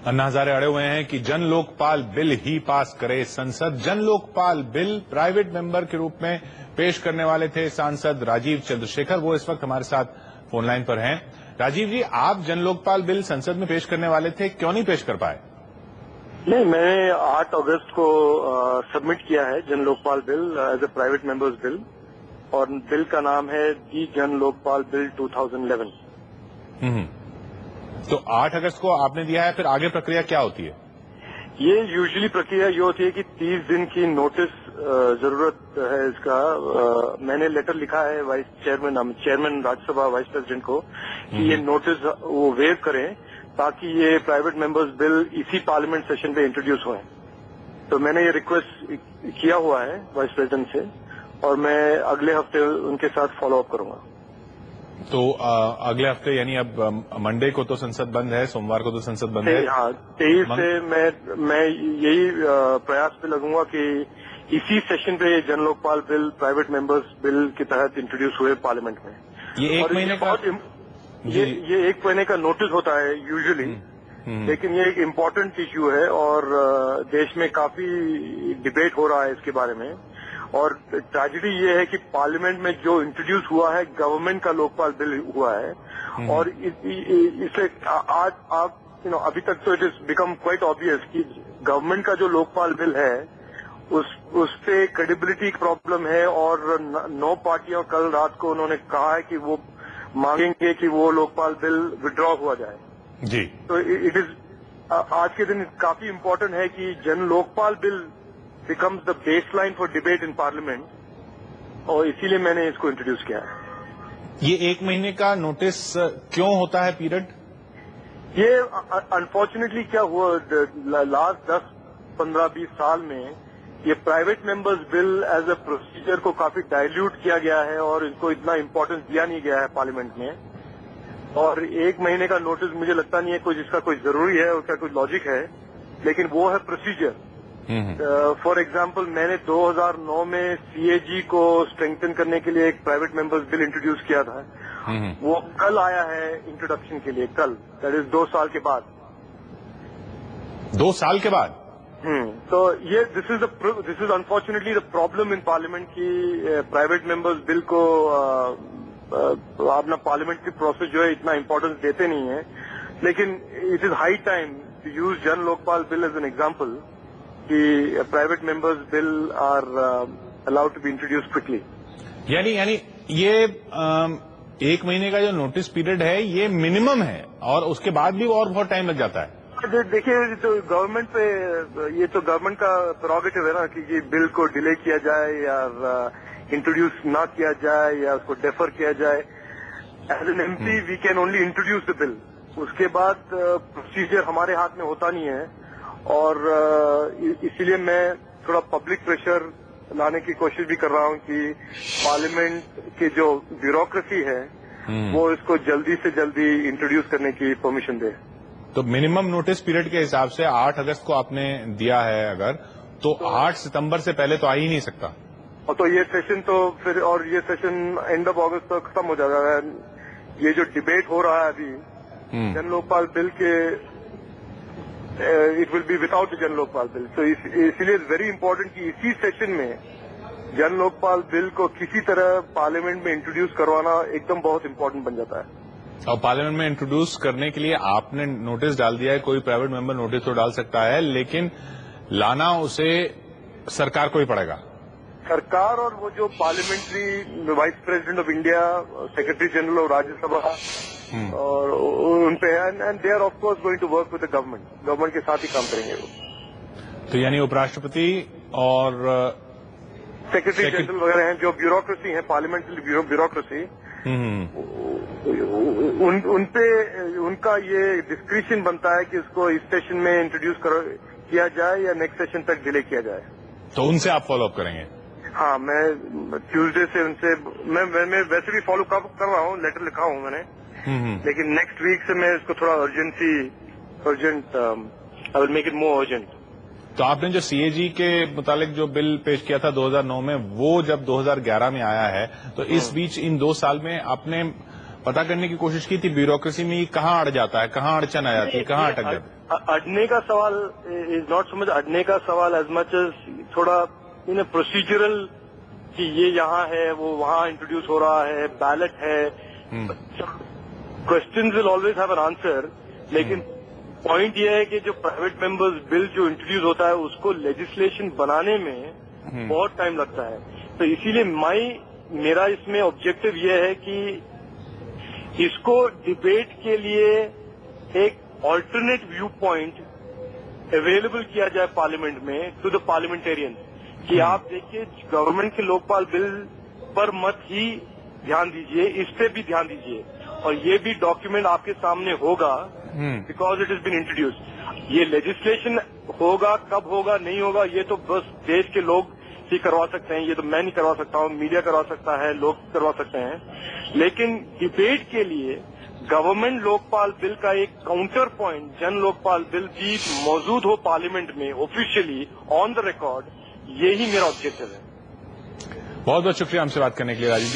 अन्ना हजारे अड़े हुए हैं कि जन लोकपाल बिल ही पास करे संसद। जन लोकपाल बिल प्राइवेट मेंबर के रूप में पेश करने वाले थे सांसद राजीव चंद्रशेखर। वो इस वक्त हमारे साथ फोन लाइन पर हैं। राजीव जी, आप जन लोकपाल बिल संसद में पेश करने वाले थे, क्यों नहीं पेश कर पाए? नहीं, मैंने 8 अगस्त को सबमिट किया है Jan Lokpal bill as a private members bill, और बिल का नाम है दी जन लोकपाल बिल 2011। तो 8 अगस्त को आपने दिया है, फिर आगे प्रक्रिया क्या होती है? ये यूजुअली प्रक्रिया ये होती है कि 30 दिन की नोटिस जरूरत है इसका। मैंने लेटर लिखा है vice chairman Rajya Sabha vice president को कि ये नोटिस वो वेव करें ताकि ये प्राइवेट मेंबर्स बिल इसी पार्लियामेंट सेशन पे इंट्रोड्यूस हुए। तो मैंने ये रिक्वेस्ट किया हुआ है वाइस प्रेसिडेंट से, और मैं अगले हफ्ते उनके साथ फॉलो अप करूंगा। तो अगले हफ्ते यानी अब मंडे को तो संसद बंद है, सोमवार को तो संसद बंद है। हाँ, 23 से मैं यही प्रयास पे लगूंगा कि इसी सेशन पे जन Lokpal bill private members bill के तहत इंट्रोड्यूस हुए पार्लियामेंट में। ये एक महीने का ये 1 महीने का नोटिस होता है यूजुअली, लेकिन ये एक इम्पोर्टेंट इश्यू है और देश में काफी डिबेट हो रहा है इसके बारे में। और ट्रेजेडी ये है कि पार्लियामेंट में जो इंट्रोड्यूस हुआ है गवर्नमेंट का लोकपाल बिल हुआ है, और इसलिए आज आप अभी तक तो it is become quite obvious कि गवर्नमेंट का जो लोकपाल बिल है उस पे क्रेडिबिलिटी प्रॉब्लम है। और 9 पार्टियां कल रात को उन्होंने कहा है कि वो मांगेंगे कि वो लोकपाल बिल विड्रॉ हुआ जाए जी। तो इट इज आज के दिन काफी इम्पोर्टेंट है कि जन Lokpal bill becomes the baseline for debate in parliament, और इसीलिए मैंने इसको इंट्रोड्यूस किया है। ये 1 महीने का नोटिस क्यों होता है पीरियड? ये अनफॉर्चुनेटली क्या हुआ, लास्ट 10, 15, 20 साल में ये private members bill as a procedure को काफी डाइल्यूट किया गया है और इसको इतना इम्पोर्टेंस दिया नहीं गया है पार्लियामेंट में। और 1 महीने का नोटिस मुझे लगता नहीं है कोई जिसका कोई जरूरी है, उसका कोई लॉजिक है, लेकिन वो है प्रोसीजर। फॉर एग्जाम्पल, मैंने 2009 में सीएजी को स्ट्रेंथन करने के लिए एक प्राइवेट मेंबर्स बिल इंट्रोड्यूस किया था। वो कल आया है इंट्रोडक्शन के लिए, कल, दैट इज 2 साल के बाद। 2 साल के बाद? तो ये this is unfortunately the problem in parliament की प्राइवेट मेंबर्स बिल को अपना पार्लियामेंट की प्रोसेस जो है इतना इम्पोर्टेंस देते नहीं है। लेकिन it is high time to use Jan Lokpal bill as an example कि private members bill are allowed to be introduce quickly. यानी ये 1 महीने का जो नोटिस पीरियड है ये मिनिमम है, और उसके बाद भी और बहुत टाइम लग जाता है। देखिए, तो गवर्नमेंट पे, ये तो गवर्नमेंट का प्रोरोगेटिव है ना कि बिल को डिले किया जाए या इंट्रोड्यूस ना किया जाए या उसको डेफर किया जाए। As an MP we can only introduce the bill, उसके बाद प्रोसीजर हमारे हाथ में होता नहीं है। और इसीलिए मैं थोड़ा पब्लिक प्रेशर लाने की कोशिश भी कर रहा हूं कि पार्लियामेंट की जो ब्यूरोक्रेसी है वो इसको जल्दी से जल्दी इंट्रोड्यूस करने की परमिशन दे। तो मिनिमम नोटिस पीरियड के हिसाब से 8 अगस्त को आपने दिया है अगर, तो 8 सितंबर से पहले तो आ ही नहीं सकता। और तो ये सेशन तो फिर, और ये सेशन एंड ऑफ अगस्त तक खत्म हो जाएगा। ये जो डिबेट हो रहा है अभी जन लोकपाल बिल के, इट विल बी विदाउट जन लोकपाल बिल। तो इसलिए वेरी इंपॉर्टेंट कि इसी सेशन में जन लोकपाल बिल को किसी तरह पार्लियामेंट में इंट्रोड्यूस करवाना एकदम बहुत इंपॉर्टेंट बन जाता है। और पार्लियामेंट में इंट्रोड्यूस करने के लिए आपने नोटिस डाल दिया है, कोई प्राइवेट मेंबर नोटिस तो डाल सकता है, लेकिन लाना उसे सरकार को ही पड़ेगा। सरकार और वो जो parliamentary vice president of India, secretary general of Rajya Sabha, और उन पे, and they are of course going to work with the government के साथ ही काम करेंगे वो। तो यानी उपराष्ट्रपति और सेक्रेटरी जनरल वगैरह हैं जो ब्यूरोक्रेसी है, पार्लियामेंट्री ब्यूरोक्रेसी, उनका ये डिस्क्रिप्शन बनता है कि इसको इस सेशन में इंट्रोड्यूस किया जाए या नेक्स्ट सेशन तक डिले किया जाए। तो उनसे आप फॉलो अप करेंगे? हाँ, मैं ट्यूसडे से उनसे मैं वैसे भी फॉलो अप कर रहा हूँ, लेटर लिखा हूँ मैंने, लेकिन नेक्स्ट वीक से मैं इसको थोड़ा urgent I will make it more urgent. तो आपने जो सीएजी के मुतालिक जो बिल पेश किया था 2009 में, वो जब 2011 में आया है, तो इस बीच इन 2 साल में आपने पता करने की कोशिश की थी ब्यूरोक्रेसी में कहाँ अड़ जाता है, कहाँ अड़चन आ जाती है, कहाँ अटक जाता है? अड़ने का सवाल इज नॉट सो मच अड़ने का सवाल एज मच एज थोड़ा इन प्रोसीजरल कि ये यहाँ है वो वहाँ इंट्रोड्यूस हो रहा है, बैलेट है, questions will always have an answer, लेकिन पॉइंट ये है कि जो प्राइवेट मेंबर्स बिल जो इंट्रोड्यूस होता है उसको लेजिस्लेशन बनाने में बहुत टाइम लगता है। तो इसीलिए मेरा इसमें ऑब्जेक्टिव ये है कि इसको डिबेट के लिए एक ऑल्टरनेट व्यू पॉइंट अवेलेबल किया जाए पार्लियामेंट में टू द पार्लियामेंटेरियंस कि आप देखिए गवर्नमेंट के लोकपाल बिल पर मत ही ध्यान दीजिए, इस पे भी ध्यान दीजिए और ये भी डॉक्यूमेंट आपके सामने होगा because it is been introduce. ये लेजिस्लेशन होगा, कब होगा नहीं होगा ये तो बस देश के लोग ही करवा सकते हैं, ये तो मैं नहीं करवा सकता हूँ, मीडिया करवा सकता है, लोग करवा सकते हैं। लेकिन डिबेट के लिए गवर्नमेंट लोकपाल बिल का एक काउंटर पॉइंट जन लोकपाल बिल भी मौजूद हो पार्लियामेंट में ऑफिशियली ऑन द रिकॉर्ड, यही मेरा ऑब्जेक्टिव है। बहुत बहुत शुक्रिया हमसे बात करने के लिए राजीव जी।